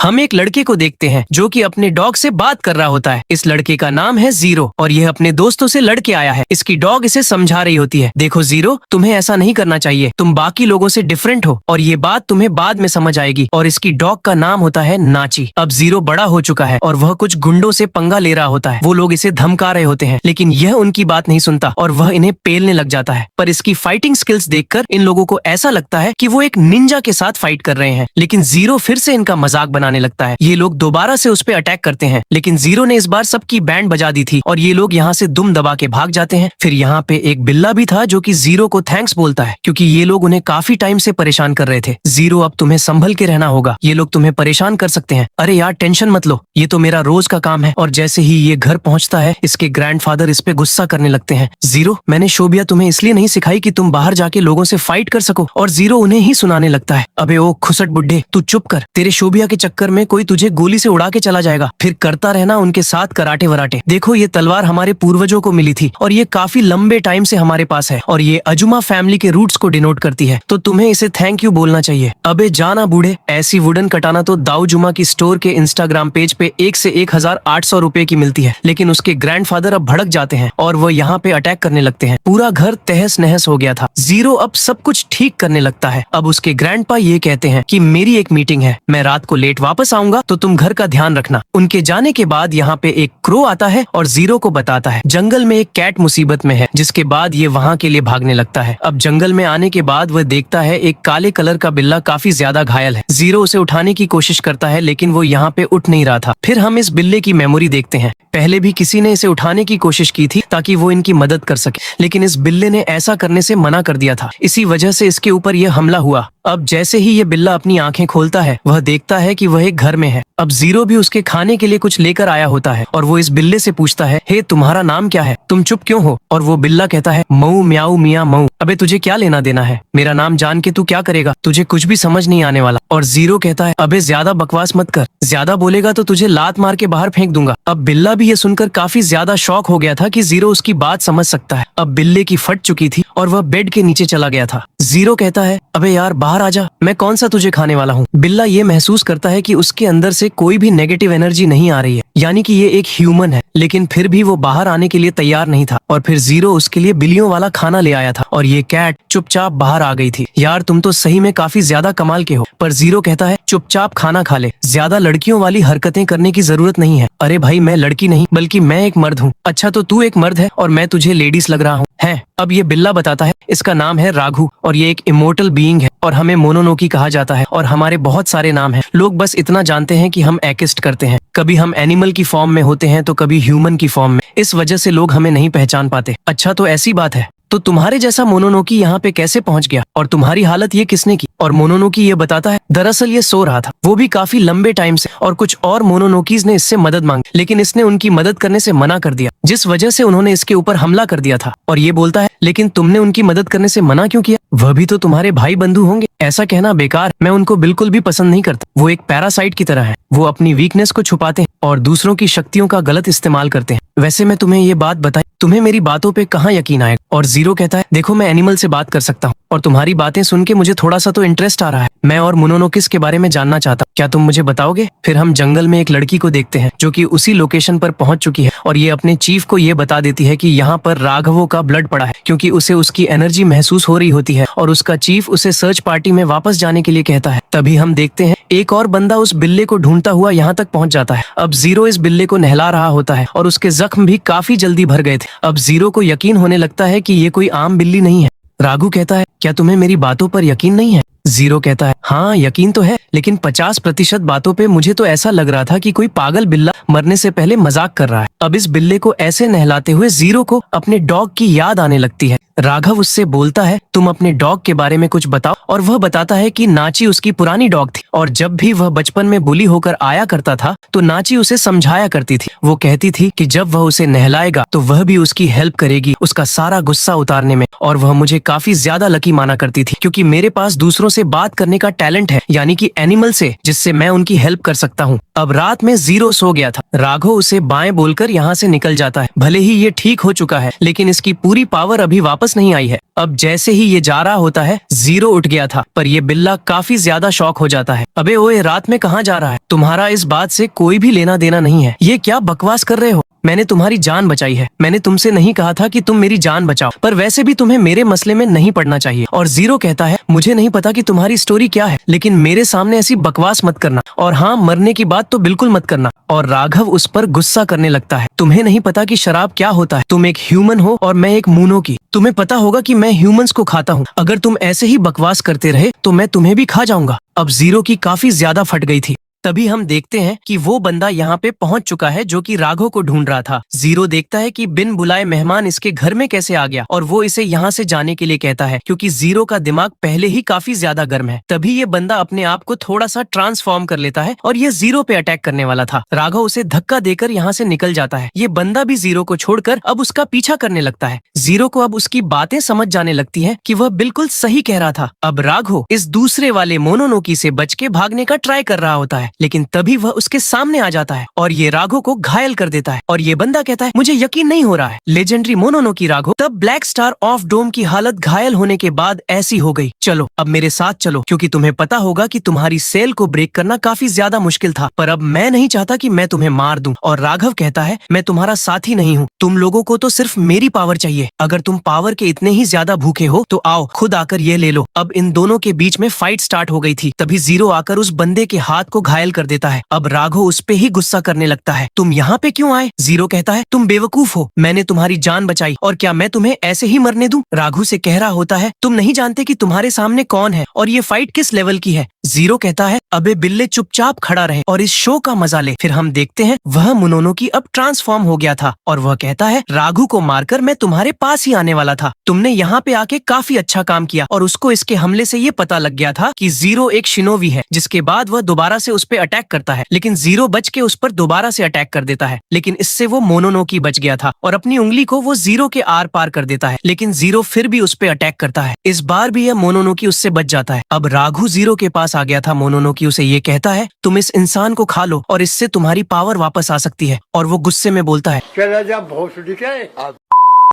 हम एक लड़के को देखते हैं जो कि अपने डॉग से बात कर रहा होता है। इस लड़के का नाम है जीरो और यह अपने दोस्तों से लड़ के आया है। इसकी डॉग इसे समझा रही होती है, देखो जीरो, तुम्हें ऐसा नहीं करना चाहिए, तुम बाकी लोगों से डिफरेंट हो और ये बात तुम्हें बाद में समझ आएगी। और इसकी डॉग का नाम होता है नाची। अब जीरो बड़ा हो चुका है और वह कुछ गुंडों से पंगा ले रहा होता है। वो लोग इसे धमका रहे होते हैं लेकिन यह उनकी बात नहीं सुनता और वह इन्हें पेलने लग जाता है। पर इसकी फाइटिंग स्किल्स देखकर इन लोगों को ऐसा लगता है कि वो एक निंजा के साथ फाइट कर रहे हैं। लेकिन जीरो फिर से इनका मजाक बनाने लगता है। ये लोग दोबारा से उस पे अटैक करते हैं लेकिन जीरो ने इस बार सबकी बैंड बजा दी थी और ये लोग यहाँ से दुम दबा के भाग जाते हैं। फिर यहाँ पे एक बिल्ला भी था जो कि जीरो को थैंक्स बोलता है क्योंकि ये लोग उन्हें काफी टाइम से परेशान कर रहे थे। जीरो, अब तुम्हें संभल के रहना होगा, ये लोग तुम्हें परेशान कर सकते हैं। अरे यार टेंशन मत लो, ये तो मेरा रोज का काम है। और जैसे ही ये घर पहुंचता है इसके ग्रैंडफादर इस पे गुस्सा करने लगते हैं। जीरो, मैंने शोभिया तुम्हें इसलिए नहीं सिखाई कि तुम बाहर जाके लोगों से फाइट कर सको। और जीरो उन्हें ही सुनाने लगता है, अबे ओ खुसट बुड्ढे, तू चुप कर, तेरे शोभिया के चक्कर में कोई तुझे गोली से उड़ा के चला जाएगा। फिर करता रहना उनके साथ कराटे वराटे। देखो ये तलवार हमारे पूर्वजों को मिली थी और ये काफी लंबे टाइम से हमारे पास है और ये अजुमा फैमिली के रूट्स को डिनोट करती है, तो तुम्हें इसे थैंक यू बोलना चाहिए। अबे जाना बूढ़े, ऐसी वुडन कटाना तो दाऊ जुमा की स्टोर के इंस्टाग्राम पेज पे 1 से 1800 रुपए की मिलती है। लेकिन उसके ग्रैंडफादर अब भड़क जाते हैं और वो यहाँ पे अटैक करने लगते हैं। पूरा घर तहस नहस हो गया था। जीरो अब सब कुछ ठीक करने लगता है। अब उसके ग्रैंडपा ये कहते हैं कि मेरी एक मीटिंग है, मैं रात को लेट वापस आऊंगा तो तुम घर का ध्यान रखना। उनके जाने के बाद यहाँ पे एक क्रो आता है और जीरो को बताता है जंगल में एक कैट मुसीबत में है, जिसके बाद ये वहाँ के लिए भागने लगता है। अब जंगल में आने के बाद वह देखता है एक काले कलर का बिल्ला काफी ज्यादा घायल है। जीरो उसे उठाने की कोशिश करता है लेकिन वो यहाँ पे उठ नहीं रहा था। फिर हम इस बिल्ले की मेमोरी देखते हैं। पहले भी किसी ने इसे उठाने की कोशिश की थी ताकि वो इनकी मदद कर सके, लेकिन इस बिल्ले ने ऐसा करने से मना कर दिया था। इसी वजह से इसके ऊपर यह हमला हुआ। अब जैसे ही ये बिल्ला अपनी आंखें खोलता है वह देखता है कि वह एक घर में है। अब जीरो भी उसके खाने के लिए कुछ लेकर आया होता है और वो इस बिल्ले से पूछता है, हे तुम्हारा नाम क्या है, तुम चुप क्यों हो? और वो बिल्ला कहता है, मऊ म्याऊ मियाँ मऊ। अबे तुझे क्या लेना देना है, मेरा नाम जान के तू क्या करेगा, तुझे कुछ भी समझ नहीं आने वाला। और जीरो कहता है, अबे ज्यादा बकवास मत कर, ज्यादा बोलेगा तो तुझे लात मार के बाहर फेंक दूंगा। अब बिल्ला भी ये सुनकर काफी ज्यादा शॉक हो गया था कि जीरो उसकी बात समझ सकता है। अब बिल्ले की फट चुकी थी और वह बेड के नीचे चला गया था। जीरो कहता है, अबे यार बाहर आजा, मैं कौन सा तुझे खाने वाला हूँ। बिल्ला ये महसूस करता है कि उसके अंदर से कोई भी नेगेटिव एनर्जी नहीं आ रही है, यानी कि ये एक ह्यूमन है, लेकिन फिर भी वो बाहर आने के लिए तैयार नहीं था। और फिर जीरो उसके लिए बिल्लियों वाला खाना ले आया था और ये कैट चुपचाप बाहर आ गई थी। यार तुम तो सही में काफी ज्यादा कमाल के हो। पर जीरो कहता है, चुपचाप खाना खा ले, ज्यादा लड़कियों वाली हरकतें करने की जरूरत नहीं है। अरे भाई मैं लड़की नहीं बल्कि मैं एक मर्द हूँ। अच्छा तो तू एक मर्द है और मैं तुझे लेडीज लग रहा हूँ है। अब ये बिल्ला बताता है, इसका नाम है राघु और ये एक इमोर्टल बीइंग है और हमें मोनोनोकी कहा जाता है और हमारे बहुत सारे नाम हैं। लोग बस इतना जानते हैं कि हम एक्सिस्ट करते हैं, कभी हम एनिमल की फॉर्म में होते हैं तो कभी ह्यूमन की फॉर्म में। इस वजह से लोग हमें नहीं पहचान पाते। अच्छा तो ऐसी बात है, तो तुम्हारे जैसा मोनोनोकी यहाँ पे कैसे पहुँच गया और तुम्हारी हालत ये किसने की? और मोनोनोकी ये बताता है, दरअसल ये सो रहा था, वो भी काफी लंबे टाइम से, और कुछ और मोनोनोकीज ने इससे मदद मांगी लेकिन इसने उनकी मदद करने से मना कर दिया, जिस वजह से उन्होंने इसके ऊपर हमला कर दिया था। और ये बोलता है, लेकिन तुमने उनकी मदद करने से मना क्यों किया? वह भी तो तुम्हारे भाई बंधु होंगे। ऐसा कहना बेकार, मैं उनको बिल्कुल भी पसंद नहीं करता। वो एक पैरासाइट की तरह है, वो अपनी वीकनेस को छुपाते हैं और दूसरों की शक्तियों का गलत इस्तेमाल करते हैं। वैसे मैं तुम्हें ये बात बताई, तुम्हें मेरी बातों पे कहाँ यकीन आएगा? और जीरो कहता है, देखो मैं एनिमल से बात कर सकता हूँ और तुम्हारी बातें सुन के मुझे थोड़ा सा तो इंटरेस्ट आ रहा है। मैं और मोनोनोकिस के बारे में जानना चाहता हूँ, क्या तुम मुझे बताओगे? फिर हम जंगल में एक लड़की को देखते हैं जो कि उसी लोकेशन पर पहुंच चुकी है और ये अपने चीफ को ये बता देती है कि यहाँ पर राघवो का ब्लड पड़ा है क्योंकि उसे उसकी एनर्जी महसूस हो रही होती है और उसका चीफ उसे सर्च पार्टी में वापस जाने के लिए कहता है। तभी हम देखते हैं एक और बंदा उस बिल्ले को ढूंढता हुआ यहाँ तक पहुंच जाता है। अब जीरो इस बिल्ले को नहला रहा होता है और उसके जख्म भी काफी जल्दी भर गए थे। अब जीरो को यकीन होने लगता है कि ये कोई आम बिल्ली नहीं है। राघु कहता है, क्या तुम्हें मेरी बातों पर यकीन नहीं है? जीरो कहता है, हाँ यकीन तो है, लेकिन 50% बातों पे मुझे तो ऐसा लग रहा था कि कोई पागल बिल्ला मरने से पहले मजाक कर रहा है। अब इस बिल्ले को ऐसे नहलाते हुए जीरो को अपने डॉग की याद आने लगती है। राघव उससे बोलता है, तुम अपने डॉग के बारे में कुछ बताओ। और वह बताता है कि नाची उसकी पुरानी डॉग थी और जब भी वह बचपन में बुली होकर आया करता था तो नाची उसे समझाया करती थी। वो कहती थी कि जब वह उसे नहलाएगा तो वह भी उसकी हेल्प करेगी उसका सारा गुस्सा उतारने में। और वह मुझे काफी ज्यादा लकी माना करती थी क्योंकि मेरे पास दूसरों से बात करने का टैलेंट है, यानी कि एनिमल से, जिससे मैं उनकी हेल्प कर सकता हूँ। अब रात में जीरो सो गया था। राघव उसे बाएं बोलकर यहाँ से निकल जाता है। भले ही ये ठीक हो चुका है लेकिन इसकी पूरी पावर अभी वापस वापस नहीं आई है। अब जैसे ही ये जा रहा होता है, जीरो उठ गया था, पर ये बिल्ला काफी ज्यादा शॉक हो जाता है। अबे ओए, रात में कहाँ जा रहा है? तुम्हारा इस बात से कोई भी लेना देना नहीं है। ये क्या बकवास कर रहे हो? मैंने तुम्हारी जान बचाई है। मैंने तुमसे नहीं कहा था कि तुम मेरी जान बचाओ, पर वैसे भी तुम्हें मेरे मसले में नहीं पड़ना चाहिए। और जीरो कहता है, मुझे नहीं पता कि तुम्हारी स्टोरी क्या है, लेकिन मेरे सामने ऐसी बकवास मत करना, और हाँ, मरने की बात तो बिल्कुल मत करना। और राघव उस पर गुस्सा करने लगता है। तुम्हें नहीं पता कि शराब क्या होता है। तुम एक ह्यूमन हो और मैं एक मूनो की। तुम्हें पता होगा कि मैं ह्यूमंस को खाता हूँ। अगर तुम ऐसे ही बकवास करते रहे तो मैं तुम्हें भी खा जाऊंगा। अब जीरो की काफी ज्यादा फट गई थी। तभी हम देखते हैं कि वो बंदा यहाँ पे पहुंच चुका है जो कि राघव को ढूंढ रहा था। जीरो देखता है कि बिन बुलाए मेहमान इसके घर में कैसे आ गया, और वो इसे यहाँ से जाने के लिए कहता है, क्योंकि जीरो का दिमाग पहले ही काफी ज्यादा गर्म है। तभी ये बंदा अपने आप को थोड़ा सा ट्रांसफॉर्म कर लेता है और ये जीरो पे अटैक करने वाला था। राघव उसे धक्का देकर यहाँ से निकल जाता है। ये बंदा भी जीरो को छोड़कर अब उसका पीछा करने लगता है। जीरो को अब उसकी बातें समझ जाने लगती है कि वह बिल्कुल सही कह रहा था। अब राघव इस दूसरे वाले मोनोनोकी से बच के भागने का ट्राई कर रहा होता है, लेकिन तभी वह उसके सामने आ जाता है और ये राघव को घायल कर देता है। और ये बंदा कहता है, मुझे यकीन नहीं हो रहा है। लेजेंडरी मोनोनोकी राघव तब ब्लैक स्टार ऑफ डोम की हालत घायल होने के बाद ऐसी हो गई। चलो अब मेरे साथ चलो, क्योंकि तुम्हें पता होगा कि तुम्हारी सेल को ब्रेक करना काफी ज्यादा मुश्किल था, पर अब मैं नहीं चाहता कि मैं तुम्हें मार दूं। और राघव कहता है, मैं तुम्हारा साथी नहीं हूँ। तुम लोगों को तो सिर्फ मेरी पावर चाहिए। अगर तुम पावर के इतने ही ज्यादा भूखे हो तो आओ, खुद आकर ये ले लो। अब इन दोनों के बीच में फाइट स्टार्ट हो गई थी। तभी जीरो आकर उस बंदे के हाथ को घायल कर देता है। अब राघव उस पे ही गुस्सा करने लगता है। तुम यहाँ पे क्यों आए? जीरो कहता है, तुम बेवकूफ हो। मैंने तुम्हारी जान बचाई, और क्या मैं तुम्हें ऐसे ही मरने दूं? राघव से कह रहा होता है, तुम नहीं जानते कि तुम्हारे सामने कौन है और ये फाइट किस लेवल की है। जीरो कहता है, अबे बिल्ले, चुपचाप खड़ा रहे और इस शो का मजा ले। फिर हम देखते हैं वह मोनोनोकी अब ट्रांसफॉर्म हो गया था और वह कहता है, राघव को मारकर मैं तुम्हारे पास ही आने वाला था। तुमने यहाँ पे आके काफी अच्छा काम किया। और उसको इसके हमले से ये पता लग गया था कि जीरो एक शिनोवी है। जिसके बाद वह दोबारा से उस पे अटैक करता है, लेकिन जीरो बच के उस पर दोबारा से अटैक कर देता है। लेकिन इससे वो मोनोनोकी बच गया था और अपनी उंगली को वो जीरो के आर पार कर देता है। लेकिन जीरो फिर भी उस पे अटैक करता है। इस बार भी यह मोनोनोकी उससे बच जाता है। अब राघव जीरो के पास आ गया था। मोनोनोकी उसे ये कहता है, तुम इस इंसान को खा लो और इससे तुम्हारी पावर वापस आ सकती है। और वो गुस्से में बोलता है, चला जा भोसड़ी के।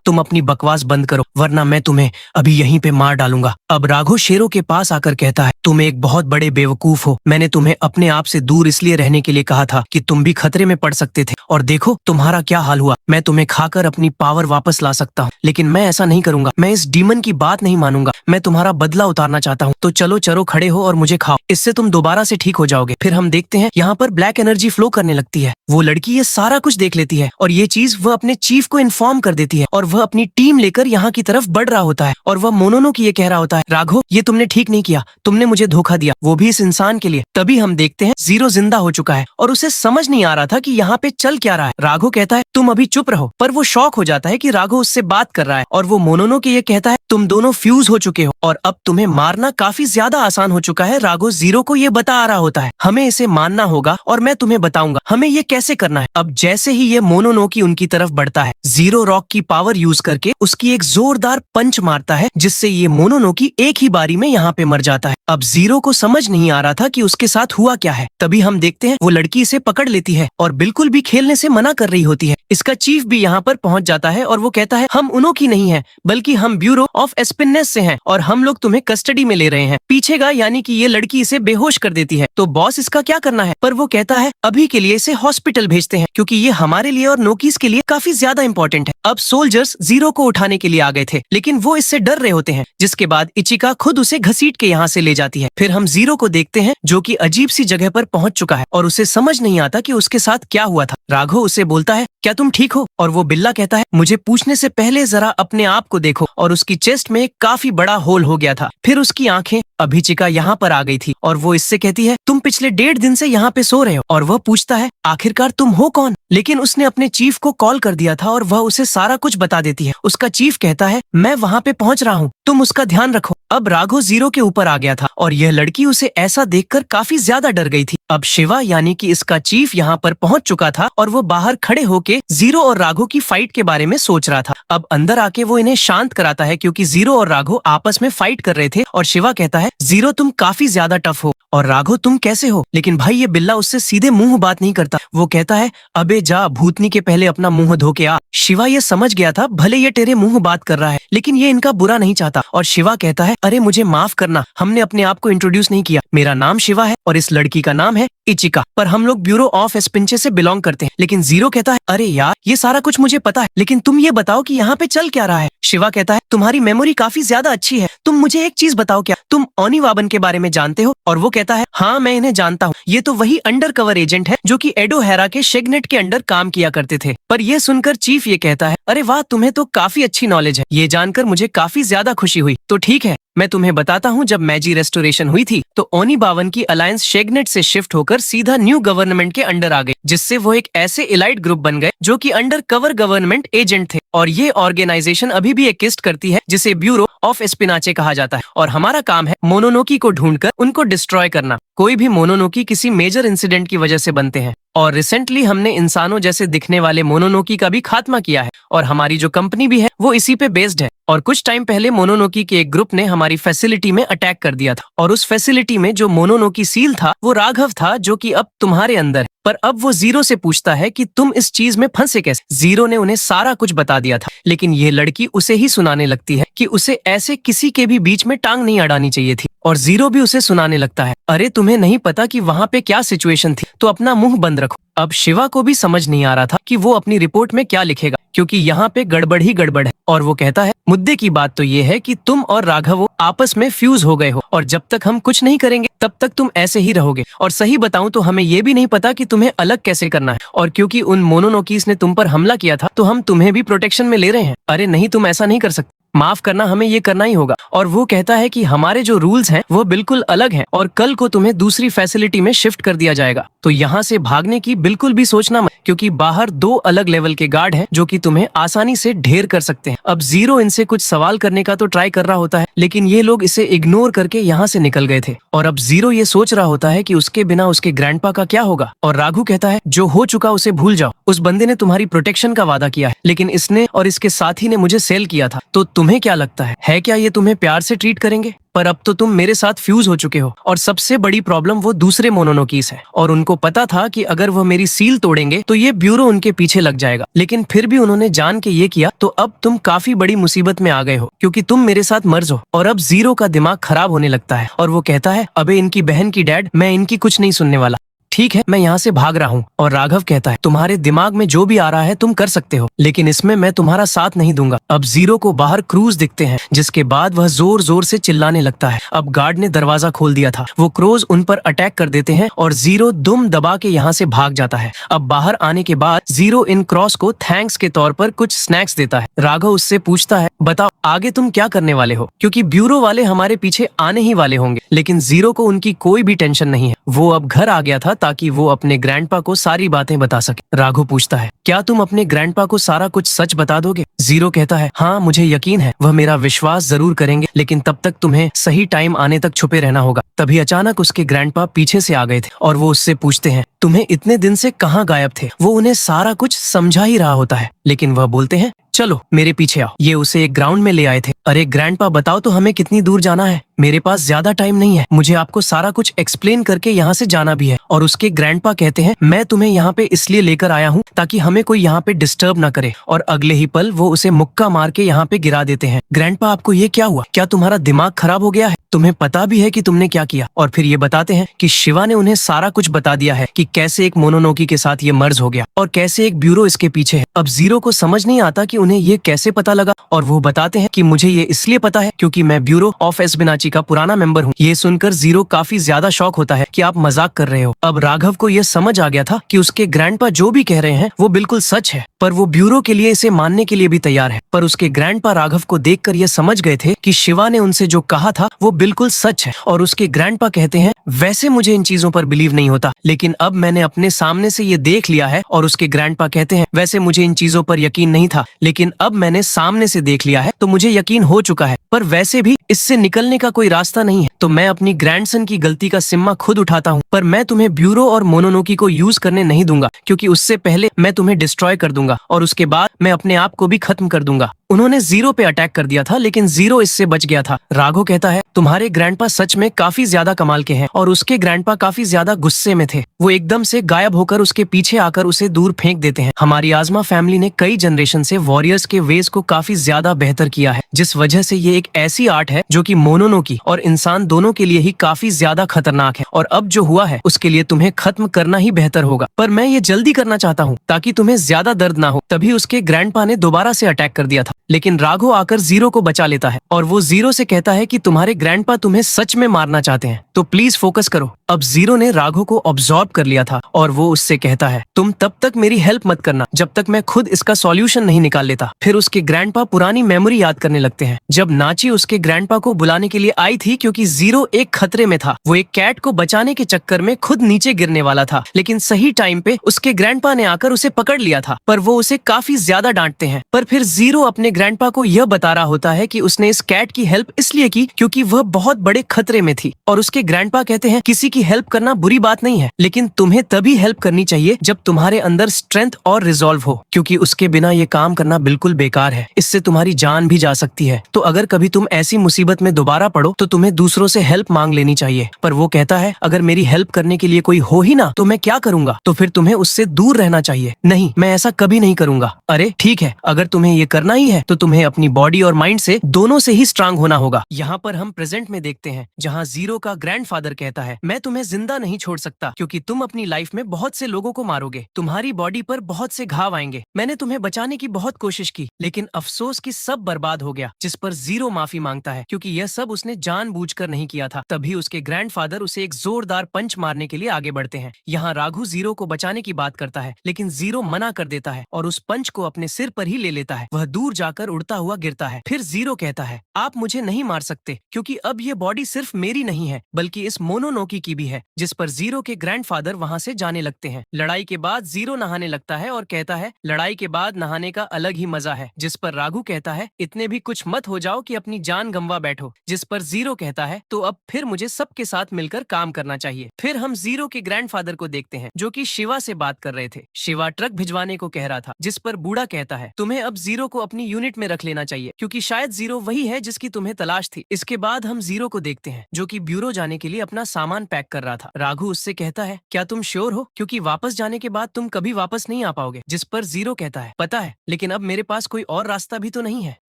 तुम अपनी बकवास बंद करो, वरना मैं तुम्हें अभी यहीं पे मार डालूंगा। अब राघव शेरों के पास आकर कहता है, तुम एक बहुत बड़े बेवकूफ हो। मैंने तुम्हें अपने आप से दूर इसलिए रहने के लिए कहा था कि तुम भी खतरे में पड़ सकते थे, और देखो तुम्हारा क्या हाल हुआ। मैं तुम्हें खाकर अपनी पावर वापस ला सकता हूँ, लेकिन मैं ऐसा नहीं करूंगा। मैं इस डीमन की बात नहीं मानूंगा। मैं तुम्हारा बदला उतारना चाहता हूँ। तो चलो चलो, खड़े हो और मुझे खाओ। इससे तुम दोबारा से ठीक हो जाओगे। फिर हम देखते हैं यहाँ पर ब्लैक एनर्जी फ्लो करने लगती है। वो लड़की ये सारा कुछ देख लेती है और ये चीज वह अपने चीफ को इन्फॉर्म कर देती है, और वह अपनी टीम लेकर यहाँ की तरफ बढ़ रहा होता है। और वह मोनोनोकी ये कह रहा होता है, राघव, ये तुमने ठीक नहीं किया। तुमने मुझे धोखा दिया, वो भी इस इंसान के लिए। तभी हम देखते हैं जीरो जिंदा हो चुका है और उसे समझ नहीं आ रहा था कि यहाँ पे चल क्या रहा है। राघव कहता है, तुम अभी चुप रहो, पर वो शॉक हो जाता है कि राघव उससे बात कर रहा है। और वो मोनोनोकी ये कहता है, तुम दोनों फ्यूज हो चुके हो और अब तुम्हें मारना काफी ज्यादा आसान हो चुका है। राघव जीरो को ये बता रहा होता है, हमें इसे मानना होगा और मैं तुम्हें बताऊंगा हमें ये कैसे करना है। अब जैसे ही ये मोनोनोकी उनकी तरफ बढ़ता है, जीरो रॉक की पावर यूज करके उसकी एक जोरदार पंच मारता है, जिससे ये मोनोनोकी एक ही बारी में यहाँ पे मर जाता है। अब जीरो को समझ नहीं आ रहा था कि उसके साथ हुआ क्या है। तभी हम देखते हैं वो लड़की इसे पकड़ लेती है और बिल्कुल भी खेलने से मना कर रही होती है। इसका चीफ भी यहाँ पर पहुंच जाता है और वो कहता है, हम उनो की नहीं है, बल्कि हम ब्यूरो ऑफ एस्पिनेस से हैं और हम लोग तुम्हें कस्टडी में ले रहे हैं। पीछेगा, यानी कि ये लड़की इसे बेहोश कर देती है। तो बॉस इसका क्या करना है? पर वो कहता है, अभी के लिए इसे हॉस्पिटल भेजते हैं, क्योंकि ये हमारे लिए और नोकीज के लिए काफी ज्यादा इंपॉर्टेंट है। अब सोल्जर्स जीरो को उठाने के लिए आ गए थे, लेकिन वो इससे डर रहे होते हैं, जिसके बाद इचिका खुद उसे घसीट के यहाँ से ले जाती है। फिर हम जीरो को देखते हैं जो कि अजीब सी जगह पर पहुंच चुका है और उसे समझ नहीं आता कि उसके साथ क्या हुआ था। राघव उसे बोलता है, क्या तुम ठीक हो? और वो बिल्ला कहता है, मुझे पूछने से पहले जरा अपने आप को देखो। और उसकी चेस्ट में एक काफी बड़ा होल हो गया था। फिर उसकी आंखें अभिचिका यहाँ पर आ गई थी और वो इससे कहती है, तुम पिछले 1.5 दिन से यहाँ पे सो रहे हो। और वह पूछता है, आखिरकार तुम हो कौन? लेकिन उसने अपने चीफ को कॉल कर दिया था और वह उसे सारा कुछ बता देती है। उसका चीफ कहता है, मैं वहाँ पे पहुँच रहा हूँ, तुम उसका ध्यान रखो। अब राघव जीरो के ऊपर आ गया था और यह लड़की उसे ऐसा देखकर काफी ज्यादा डर गई थी। अब शिवा यानी कि इसका चीफ यहाँ पर पहुंच चुका था और वो बाहर खड़े होके जीरो और राघव की फाइट के बारे में सोच रहा था। अब अंदर आके वो इन्हें शांत कराता है क्योंकि जीरो और राघव आपस में फाइट कर रहे थे और शिवा कहता है जीरो तुम काफी ज्यादा टफ हो और राघव तुम कैसे हो। लेकिन भाई ये बिल्ला उससे सीधे मुंह बात नहीं करता। वो कहता है अबे जा भूतनी के पहले अपना मुंह धो के आ। शिवा ये समझ गया था भले ये तेरे मुंह बात कर रहा है लेकिन ये इनका बुरा नहीं चाहता और शिवा कहता है अरे मुझे माफ करना, हमने अपने आप को इंट्रोड्यूस नहीं किया। मेरा नाम शिवा है और इस लड़की का नाम है इचिका, पर हम लोग ब्यूरो ऑफ एस्पिंचे से बिलोंग करते हैं। लेकिन जीरो कहता है अरे यार ये सारा कुछ मुझे पता है लेकिन तुम ये बताओ कि यहाँ पे चल क्या रहा है। शिवा कहता है तुम्हारी मेमोरी काफी ज्यादा अच्छी है, तुम मुझे एक चीज बताओ क्या तुम ओनिवाबन के बारे में जानते हो। और वो कहता है हाँ मैं इन्हें जानता हूँ, ये तो वही अंडर कवर एजेंट है जो कि एडो हेरा के शेगनेट के अंडर काम किया करते थे। पर ये सुनकर चीफ ये कहता है अरे वाह तुम्हें तो काफी अच्छी नॉलेज है। ये जानकर मुझे काफी ज्यादा खुशी हुई। तो ठीक है मैं तुम्हें बताता हूँ, जब मैजी रेस्टोरेशन हुई थी तो ओनिबावन की अलायंस शेगनेट से शिफ्ट होकर सीधा न्यू गवर्नमेंट के अंडर आ गई, जिससे वो एक ऐसे इलाइट ग्रुप बन गए जो कि अंडर कवर गवर्नमेंट एजेंट थे। और ये ऑर्गेनाइजेशन अभी भी एक्जिस्ट करती है जिसे ब्यूरो ऑफ एस्पिनाचे कहा जाता है और हमारा काम है मोनोनोकी को ढूंढकर उनको डिस्ट्रॉय करना। कोई भी मोनोनोकी किसी मेजर इंसिडेंट की वजह से बनते हैं और रिसेंटली हमने इंसानों जैसे दिखने वाले मोनोनोकी का भी खात्मा किया है और हमारी जो कंपनी भी है वो इसी पे बेस्ड है। और कुछ टाइम पहले मोनोनोकी के एक ग्रुप ने हमारी फैसिलिटी में अटैक कर दिया था और उस फैसिलिटी में जो मोनोनोकी सील था वो राघव था जो कि अब तुम्हारे अंदर है। पर अब वो जीरो से पूछता है कि तुम इस चीज में फंसे कैसे। जीरो ने उन्हें सारा कुछ बता दिया था लेकिन ये लड़की उसे ही सुनाने लगती है कि उसे ऐसे किसी के भी बीच में टांग नहीं अड़ानी चाहिए थी और जीरो भी उसे सुनाने लगता है अरे तुम्हें नहीं पता कि वहाँ पे क्या सिचुएशन थी तो अपना मुंह बंद रखो। अब शिवा को भी समझ नहीं आ रहा था कि वो अपनी रिपोर्ट में क्या लिखेगा क्योंकि यहाँ पे गड़बड़ ही गड़बड़ है और वो कहता है मुद्दे की बात तो ये है कि तुम और राघव आपस में फ्यूज हो गए हो और जब तक हम कुछ नहीं करेंगे तब तक तुम ऐसे ही रहोगे। और सही बताऊं तो हमें ये भी नहीं पता कि तुम्हें अलग कैसे करना है और क्योंकि उन मोनोनोकीस ने तुम पर हमला किया था तो हम तुम्हें भी प्रोटेक्शन में ले रहे हैं। अरे नहीं तुम ऐसा नहीं कर सकते, माफ करना हमें ये करना ही होगा। और वो कहता है कि हमारे जो रूल्स हैं वो बिल्कुल अलग हैं और कल को तुम्हें दूसरी फैसिलिटी में शिफ्ट कर दिया जाएगा तो यहाँ से भागने की बिल्कुल भी सोचना मत क्योंकि बाहर 2 अलग लेवल के गार्ड हैं जो कि तुम्हें आसानी से ढेर कर सकते हैं। अब जीरो इनसे कुछ सवाल करने का तो ट्राई कर रहा होता है लेकिन ये लोग इसे इग्नोर करके यहाँ से निकल गए थे और अब जीरो ये सोच रहा होता है कि उसके बिना उसके ग्रैंडपा का क्या होगा। और राघु कहता है जो हो चुका उसे भूल जाओ, उस बंदे ने तुम्हारी प्रोटेक्शन का वादा किया है लेकिन इसने और इसके साथी ने मुझे सेल किया था तो तुम्हें क्या लगता है क्या ये तुम्हें प्यार से ट्रीट करेंगे। पर अब तो तुम मेरे साथ फ्यूज हो चुके हो और सबसे बड़ी प्रॉब्लम वो दूसरे मोनोनोकीस है और उनको पता था कि अगर वो मेरी सील तोड़ेंगे तो ये ब्यूरो उनके पीछे लग जाएगा लेकिन फिर भी उन्होंने जान के ये किया तो अब तुम काफी बड़ी मुसीबत में आ गए हो क्योंकि तुम मेरे साथ मर्ज हो। और अब जीरो का दिमाग खराब होने लगता है और वो कहता है अबे इनकी बहन की डैड मैं इनकी कुछ नहीं सुनने वाला, ठीक है मैं यहाँ से भाग रहा हूँ। और राघव कहता है तुम्हारे दिमाग में जो भी आ रहा है तुम कर सकते हो लेकिन इसमें मैं तुम्हारा साथ नहीं दूंगा। अब जीरो को बाहर क्रूज दिखते हैं जिसके बाद वह जोर जोर से चिल्लाने लगता है। अब गार्ड ने दरवाजा खोल दिया था, वो क्रोज उन पर अटैक कर देते हैं और जीरो दुम दबा के यहाँ से भाग जाता है। अब बाहर आने के बाद जीरो इन क्रॉस को थैंक्स के तौर पर कुछ स्नैक्स देता है। राघव उससे पूछता है बताओ आगे तुम क्या करने वाले हो क्योंकि ब्यूरो वाले हमारे पीछे आने ही वाले होंगे। लेकिन जीरो को उनकी कोई भी टेंशन नहीं है, वो अब घर आ गया था ताकि वो अपने ग्रैंडपा को सारी बातें बता सके। राघव पूछता है क्या तुम अपने ग्रैंडपा को सारा कुछ सच बता दोगे। जीरो कहता है हाँ मुझे यकीन है वह मेरा विश्वास जरूर करेंगे लेकिन तब तक तुम्हें सही टाइम आने तक छुपे रहना होगा। तभी अचानक उसके ग्रैंडपा पीछे से आ गए थे और वो उससे पूछते हैं तुम्हें इतने दिन से कहाँ गायब थे। वो उन्हें सारा कुछ समझा ही रहा होता है लेकिन वह बोलते हैं चलो मेरे पीछे आओ। ये उसे एक ग्राउंड में ले आए थे। अरे ग्रैंडपा बताओ तो हमें कितनी दूर जाना है, मेरे पास ज्यादा टाइम नहीं है, मुझे आपको सारा कुछ एक्सप्लेन करके यहाँ से जाना भी है। और उसके ग्रैंडपा कहते हैं मैं तुम्हें यहाँ पे इसलिए लेकर आया हूँ ताकि हमें कोई यहाँ पे डिस्टर्ब ना करे। और अगले ही पल वो उसे मुक्का मार के यहाँ पे गिरा देते हैं। ग्रैंडपा आपको ये क्या हुआ, क्या तुम्हारा दिमाग खराब हो गया है, तुम्हें पता भी है कि तुमने क्या किया। और फिर ये बताते हैं कि शिवा ने उन्हें सारा कुछ बता दिया है कि कैसे एक मोनोनोकी के साथ ये मर्ज हो गया और कैसे एक ब्यूरो इसके पीछे है। अब जीरो को समझ नहीं आता कि उन्हें ये कैसे पता लगा और वो बताते हैं कि मुझे ये इसलिए पता है क्योंकि मैं ब्यूरो ऑफ एस्पिनाची का पुराना मेंबर हूँ। ये सुनकर जीरो काफी ज्यादा शॉक होता है कि आप मजाक कर रहे हो। अब राघव को ये समझ आ गया था कि उसके ग्रैंडपा जो भी कह रहे हैं वो बिल्कुल सच है, पर वो ब्यूरो के लिए इसे मानने के लिए भी तैयार है। पर उसके ग्रैंडपा राघव को देखकर ये समझ गए थे कि शिवा ने उनसे जो कहा था वो बिल्कुल सच है। और उसके ग्रैंडपा कहते हैं वैसे मुझे इन चीजों पर बिलीव नहीं होता लेकिन अब मैंने अपने सामने से ये देख लिया है। और उसके ग्रैंडपा कहते हैं वैसे मुझे इन चीजों पर यकीन नहीं था लेकिन अब मैंने सामने से देख लिया है तो मुझे यकीन हो चुका है, पर वैसे भी इससे निकलने का कोई रास्ता नहीं है, तो मैं अपनी ग्रैंडसन की गलती का जिम्मा खुद उठाता हूँ। पर मैं तुम्हें ब्यूरो और मोनोनोकी को यूज करने नहीं दूंगा, क्योंकि उससे पहले मैं तुम्हें डिस्ट्रॉय कर दूंगा और उसके बाद मैं अपने आप को भी खत्म कर दूंगा। उन्होंने जीरो पे अटैक कर दिया था, लेकिन जीरो इससे बच गया था। राघो कहता है, तुम्हारे ग्रैंडपा सच में काफी ज्यादा कमाल के हैं, और उसके ग्रैंडपा काफी ज्यादा गुस्से में थे। वो एकदम से गायब होकर उसके पीछे आकर उसे दूर फेंक देते हैं। हमारी आजमा फैमिली ने कई जनरेशन से वॉरियर्स के वेज को काफी ज्यादा बेहतर किया है, जिस वजह से ये एक ऐसी आर्ट है जो कि मोनोनोकी और इंसान दोनों के लिए ही काफी ज्यादा खतरनाक है, और अब जो हुआ है उसके लिए तुम्हें खत्म करना ही बेहतर होगा। पर मैं ये जल्दी करना चाहता हूँ ताकि तुम्हें ज्यादा दर्द ना हो। तभी उसके ग्रैंडपा ने दोबारा से अटैक कर दिया था, लेकिन राघो आकर जीरो को बचा लेता है और वो जीरो से कहता है कि तुम्हारे ग्रैंडपा तुम्हें सच में मारना चाहते हैं, तो प्लीज फोकस करो। अब जीरो ने राघो को ऑब्जॉर्ब कर लिया था और वो उससे कहता है, तुम तब तक मेरी हेल्प मत करना जब तक मैं खुद इसका सॉल्यूशन नहीं निकाल लेता। फिर उसके ग्रैंडपा पुरानी मेमोरी याद करने लगते हैं, जब नाची उसके ग्रैंडपा को बुलाने के लिए आई थी, क्योंकि जीरो एक खतरे में था। वो एक कैट को बचाने के चक्कर में खुद नीचे गिरने वाला था, लेकिन सही टाइम पे उसके ग्रैंडपा ने आकर उसे पकड़ लिया था। पर वो उसे काफी ज्यादा डांटते हैं। पर फिर जीरो अपने ग्रैंडपा को यह बता रहा होता है कि उसने इस कैट की हेल्प इसलिए की क्योंकि वह बहुत बड़े खतरे में थी, और उसके ग्रैंडपा कहते हैं, किसी की हेल्प करना बुरी बात नहीं है, लेकिन तुम्हें तभी हेल्प करनी चाहिए जब तुम्हारे अंदर स्ट्रेंथ और रिजॉल्व हो, क्योंकि उसके बिना ये काम करना बिल्कुल बेकार है। इससे तुम्हारी जान भी जा सकती है। तो अगर कभी तुम ऐसी मुसीबत में दोबारा पड़ो तो तुम्हें दूसरों से हेल्प मांग लेनी चाहिए। पर वो कहता है, अगर मेरी हेल्प करने के लिए कोई हो ही ना तो मैं क्या करूंगा? तो फिर तुम्हें उससे दूर रहना चाहिए। नहीं, मैं ऐसा कभी नहीं करूंगा। अरे ठीक है, अगर तुम्हें ये करना ही है तो तुम्हें अपनी बॉडी और माइंड से दोनों से ही स्ट्रांग होना होगा। यहाँ पर हम प्रेजेंट में देखते हैं, जहाँ जीरो का ग्रैंडफादर कहता है, मैं तुम्हें जिंदा नहीं छोड़ सकता, क्योंकि तुम अपनी लाइफ में बहुत से लोगों को मारोगे, तुम्हारी बॉडी पर बहुत से घाव आएंगे। मैंने तुम्हें बचाने की बहुत कोशिश की, लेकिन अफसोस कि सब बर्बाद हो गया। जिस पर जीरो माफी मांगता है, क्योंकि यह सब उसने जानबूझकर नहीं किया था। तभी उसके ग्रैंडफादर उसे एक जोरदार पंच मारने के लिए आगे बढ़ते हैं। यहाँ राघु जीरो को बचाने की बात करता है, लेकिन जीरो मना कर देता है और उस पंच को अपने सिर पर ही ले लेता है। वह दूर जाकर उड़ता हुआ गिरता है। फिर जीरो कहता है, आप मुझे नहीं मार सकते, क्योंकि अब ये बॉडी सिर्फ मेरी नहीं है, बल्कि इस मोनोनोकी की भी है। जिस पर जीरो के ग्रैंडफादर वहाँ से जाने लगते हैं। लड़ाई के बाद जीरो नहाने लगता है और कहता है, लड़ाई के बाद नहाने का अलग ही मजा है। जिस पर राघु कहता है, इतने भी कुछ मत हो जाओ कि अपनी जान गंवा बैठो। जिस पर जीरो कहता है, तो अब फिर मुझे सबके साथ मिलकर काम करना चाहिए। फिर हम जीरो के ग्रैंडफादर को देखते हैं, जो कि शिवा से बात कर रहे थे। शिवा ट्रक भिजवाने को कह रहा था, जिस पर बूढ़ा कहता है, तुम्हें अब जीरो को अपनी यूनिट में रख लेना चाहिए, क्योंकि शायद जीरो वही है जिसकी तुम्हें तलाश थी। इसके बाद हम जीरो को देखते हैं, जो कि ब्यूरो जाने के लिए अपना सामान पैक कर रहा था। राघु उससे कहता है, क्या तुम श्योर हो? क्योंकि वापस जाने के बाद तुम कभी वापस नहीं आ पाओगे। जिस पर जीरो कहता है, पता है, लेकिन अब मेरे पास कोई और रास्ता भी तो नहीं है।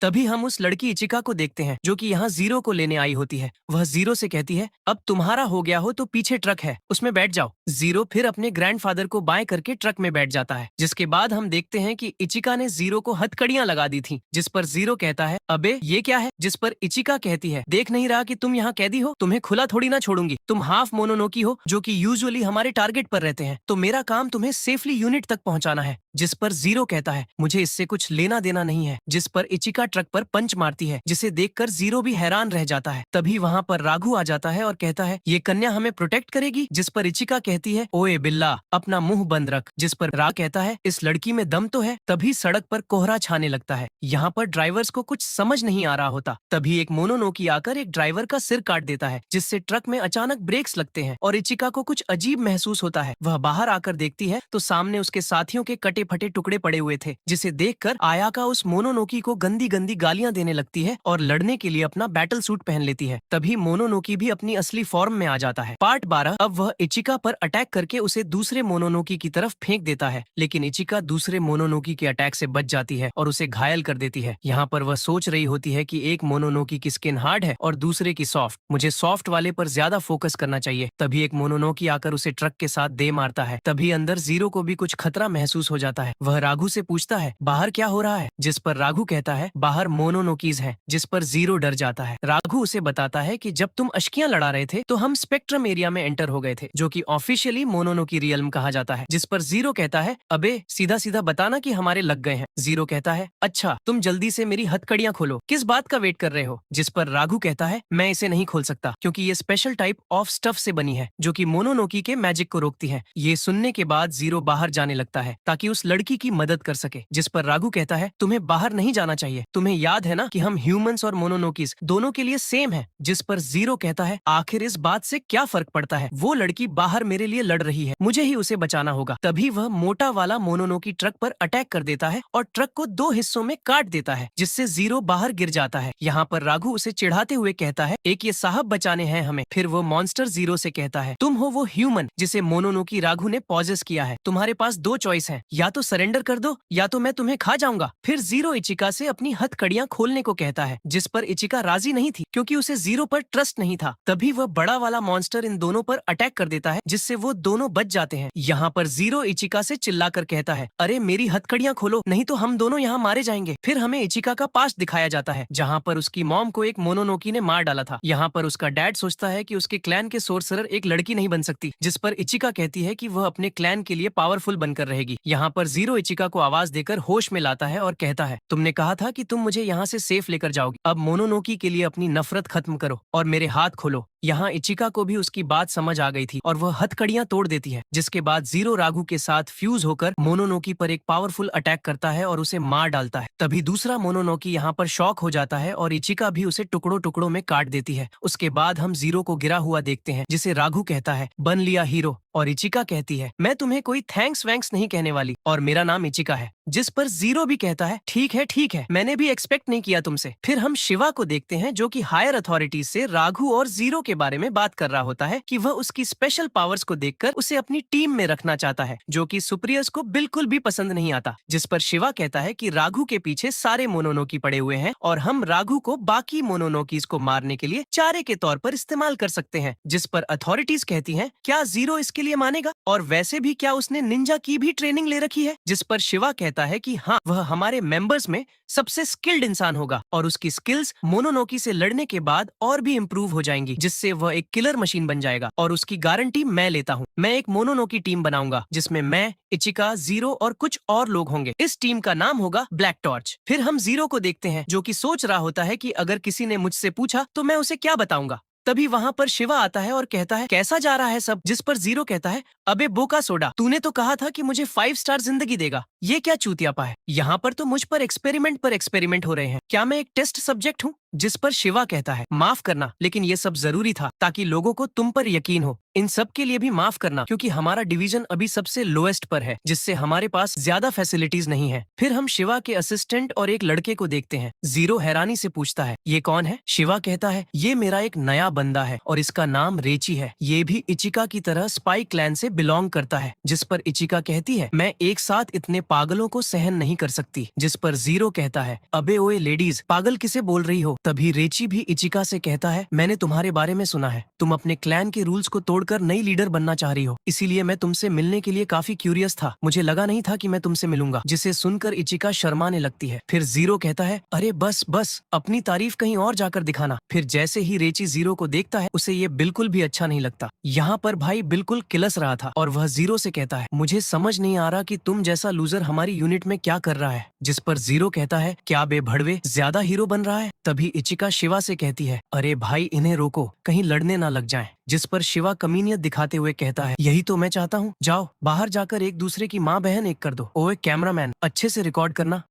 तभी हम उस लड़की इचिका को देखते हैं, जो कि यहाँ जीरो को लेने आई होती है। वह जीरो से कहती है, अब तुम्हारा हो गया हो तो पीछे ट्रक है, उसमें बैठ जाओ। जीरो फिर अपने ग्रैंडफादर को बाएं करके ट्रक में बैठ जाता है। जिसके बाद हम देखते हैं कि इचिका ने जीरो को हथकड़ियां लगा दी थी। जिस पर जीरो कहता है, अबे ये क्या है? जिस पर इचिका कहती है, देख नहीं रहा कि तुम यहाँ कैदी हो? तुम्हें खुला थोड़ी ना छोड़ूंगी। तुम हाफ मोनोनोकी हो, जो कि यूजुअली हमारे टारगेट पर रहते हैं, तो मेरा काम तुम्हें सेफली यूनिट तक पहुंचाना है। जिस पर जीरो कहता है, मुझे इससे कुछ लेना देना नहीं है। जिस पर इचिका ट्रक पर पंच मारती है, जिसे देखकर जीरो भी हैरान रह जाता है। तभी वहाँ पर राघु आ जाता है और कहता है, ये कन्या हमें प्रोटेक्ट करेगी? जिस पर इचिका कहती है, ओए बिल्ला, अपना मुंह बंद रख। जिस पर राघु कहता है, इस लड़की में दम तो है। तभी सड़क पर कोहरा छाने लगता है। यहाँ पर ड्राइवर्स को कुछ समझ नहीं आ रहा होता। तभी एक मोनोनोकी आकर एक ड्राइवर का सिर काट देता है, जिससे ट्रक में अचानक ब्रेक्स लगते हैं और इचिका को कुछ अजीब महसूस होता है। वह बाहर आकर देखती है तो सामने उसके साथियों के कटे फटे टुकड़े पड़े हुए थे, जिसे देखकर आयाका उस मोनोनोकी को गंदी गंदी गालियां देने लगती है और लड़ने के लिए अपना बैटल सूट पहन लेती है। तभी मोनोनोकी भी अपनी असली फॉर्म में आ जाता है। पार्ट 12। अब वह इचिका पर अटैक करके उसे दूसरे मोनोनोकी की तरफ फेंक देता है, लेकिन इचिका दूसरे मोनोनोकी के अटैक से बच जाती है और उसे घायल कर देती है। यहाँ पर वह सोच रही होती है कि एक मोनोनोकी की स्किन हार्ड है और दूसरे की सॉफ्ट, मुझे सॉफ्ट वाले पर ज्यादा फोकस करना चाहिए। तभी एक मोनोनोकी आकर उसे ट्रक के साथ दे मारता है। तभी अंदर जीरो को भी कुछ खतरा महसूस हो जाता है। वह राघु से पूछता है, बाहर क्या हो रहा है? जिस पर राघु कहता है, बाहर मोनोनोकीज हैं। जिस पर जीरो डर जाता है। राघु उसे बताता है कि जब तुम अश्कियां लड़ा रहे थे तो हम स्पेक्ट्रम एरिया में एंटर हो गए थे, जो कि ऑफिशियली मोनोनोकी रियल्म कहा जाता है। जिस पर जीरो कहता है, अबे सीधा सीधा बताना कि हमारे लग गए हैं। जीरो कहता है, अच्छा तुम जल्दी से मेरी हथकड़ियां खोलो, किस बात का वेट कर रहे हो? जिस पर राघु कहता है, मैं इसे नहीं खोल सकता, क्योंकि ये स्पेशल टाइप ऑफ स्टफ से बनी है, जो कि मोनोनोकी के मैजिक को रोकती है। ये सुनने के बाद जीरो बाहर जाने लगता है ताकि उस उस लड़की की मदद कर सके। जिस पर राघु कहता है तुम्हें बाहर नहीं जाना चाहिए, तुम्हें याद है ना कि हम ह्यूमंस और मोनोनोकीज दोनों के लिए सेम है। जिस पर जीरो कहता है आखिर इस बात से क्या फर्क पड़ता है, वो लड़की बाहर मेरे लिए लड़ रही है, मुझे ही उसे बचाना होगा। तभी वह मोटा वाला मोनोनोकी ट्रक पर अटैक कर देता है और ट्रक को 2 हिस्सों में काट देता है, जिससे जीरो बाहर गिर जाता है। यहाँ पर राघु उसे चिढ़ाते हुए कहता है एक ये साहब बचाने हैं हमें। फिर वो मॉन्स्टर जीरो से कहता है तुम हो वो ह्यूमन जिसे मोनोनोकी राघु ने पॉजेस किया है, तुम्हारे पास 2 चॉइस हैं, या तो सरेंडर कर दो या तो मैं तुम्हें खा जाऊंगा। फिर जीरो इचिका से अपनी हथकड़ियां खोलने को कहता है, जिस पर इचिका राजी नहीं थी क्योंकि उसे जीरो पर ट्रस्ट नहीं था। तभी वह बड़ा वाला मॉन्स्टर इन दोनों पर अटैक कर देता है, जिससे वो दोनों बच जाते हैं। यहाँ पर जीरो इचिका से चिल्लाकर कहता है अरे मेरी हथकड़ियां खोलो, नहीं तो हम दोनों यहाँ मारे जाएंगे। फिर हमें इचिका का पास्ट दिखाया जाता है, जहाँ पर उसकी मॉम को एक मोनोनोकी ने मार डाला था। यहाँ पर उसका डैड सोचता है कि उसके क्लैन के सोर्सरर एक लड़की नहीं बन सकती, जिस पर इचिका कहती है कि वह अपने क्लैन के लिए पावरफुल बनकर रहेगी। यहाँ पर जीरो इचिका को आवाज देकर होश में लाता है और कहता है तुमने कहा था कि तुम मुझे यहाँ से सेफ लेकर जाओगी, अब मोनोनोकी के लिए अपनी नफरत खत्म करो और मेरे हाथ खोलो। यहाँ इचिका को भी उसकी बात समझ आ गई थी और वह हथकड़ियां तोड़ देती है, जिसके बाद जीरो राघु के साथ फ्यूज होकर मोनोनोकी पर एक पावरफुल अटैक करता है और उसे मार डालता है। तभी दूसरा मोनोनोकी यहाँ पर शॉक हो जाता है और इचिका भी उसे टुकड़ों टुकड़ों में काट देती है। उसके बाद हम जीरो को गिरा हुआ देखते हैं, जिसे राघु कहता है बन लिया हीरो, और इचिका कहती है मैं तुम्हें कोई थैंक्स वैंक्स नहीं कहने वाली और मेरा नाम इचिका है। जिस पर जीरो भी कहता है ठीक है, मैंने भी एक्सपेक्ट नहीं किया तुमसे। फिर हम शिवा को देखते हैं जो कि हायर अथॉरिटीज से राघु और जीरो के बारे में बात कर रहा होता है कि वह उसकी स्पेशल पावर्स को देखकर उसे अपनी टीम में रखना चाहता है, जो कि सुप्रियर्स को बिल्कुल भी पसंद नहीं आता। जिस पर शिवा कहता है कि राघु के पीछे सारे मोनोनोकी पड़े हुए हैं और हम राघु को बाकी मोनोनोकीज को मारने के लिए चारे के तौर पर इस्तेमाल कर सकते हैं। जिस पर अथॉरिटीज कहती हैं क्या जीरो इसके लिए मानेगा, और वैसे भी क्या उसने निंजा की भी ट्रेनिंग ले रखी है। जिस पर शिवा कहता है कि हाँ, वह हमारे मेंबर्स में सबसे स्किल्ड इंसान होगा और उसकी स्किल्स मोनोनोकी से लड़ने के बाद और भी इम्प्रूव हो जाएंगी, जिससे वह एक किलर मशीन बन जाएगा। और उसकी गारंटी मैं लेता हूँ, मैं एक मोनोनोकी टीम बनाऊंगा जिसमें मैं, इचिका, जीरो और कुछ और लोग होंगे। इस टीम का नाम होगा ब्लैक टॉर्च। फिर हम जीरो को देखते हैं जो कि सोच रहा होता है कि अगर किसी ने मुझसे पूछा तो मैं उसे क्या बताऊंगा। तभी वहाँ पर शिवा आता है और कहता है कैसा जा रहा है सब। जिस पर जीरो कहता है अबे बोका सोडा, तूने तो कहा था कि मुझे 5 स्टार जिंदगी देगा, ये क्या चूतियापा है। यहाँ पर तो मुझ पर एक्सपेरिमेंट हो रहे हैं, क्या मैं एक टेस्ट सब्जेक्ट हूँ। जिस पर शिवा कहता है माफ करना, लेकिन ये सब जरूरी था ताकि लोगों को तुम पर यकीन हो। इन सब के लिए भी माफ करना क्योंकि हमारा डिवीजन अभी सबसे लोएस्ट पर है, जिससे हमारे पास ज्यादा फैसिलिटीज नहीं है। फिर हम शिवा के असिस्टेंट और एक लड़के को देखते हैं। जीरो हैरानी से पूछता है ये कौन है। शिवा कहता है ये मेरा एक नया बंदा है और इसका नाम रेची है, ये भी इचिका की तरह स्पाई क्लैन से बिलोंग करता है। जिस पर इचिका कहती है मैं एक साथ इतने पागलों को सहन नहीं कर सकती। जिस पर जीरो कहता है अबे ओए लेडीज, पागल किसे बोल रही हो। तभी रेची भी इचिका से कहता है मैंने तुम्हारे बारे में सुना है, तुम अपने क्लैन के रूल्स को तोड़कर नई लीडर बनना चाह रही हो, इसीलिए मैं तुमसे मिलने के लिए काफी क्यूरियस था, मुझे लगा नहीं था कि मैं तुमसे मिलूंगा। जिसे सुनकर इचिका शर्माने लगती है। फिर जीरो कहता है अरे बस बस, अपनी तारीफ कहीं और जाकर दिखाना। फिर जैसे ही रेची जीरो को देखता है उसे ये बिल्कुल भी अच्छा नहीं लगता। यहाँ पर भाई बिल्कुल किलस रहा था और वह जीरो से कहता है मुझे समझ नहीं आ रहा कि तुम जैसा लूजर हमारी यूनिट में क्या कर रहा है। जिस पर जीरो कहता है क्या बे भड़वे, ज्यादा हीरो बन रहा है। तभी इचिका शिवा से कहती है अरे भाई इन्हें रोको, कहीं लड़ने ना लग जाएं। जिस पर शिवा कमीनियत दिखाते हुए कहता है यही तो मैं चाहता हूँ, जाओ बाहर जाकर एक दूसरे की माँ बहन एक कर दो। ओए कैमरामैन, अच्छे से रिकॉर्ड करना।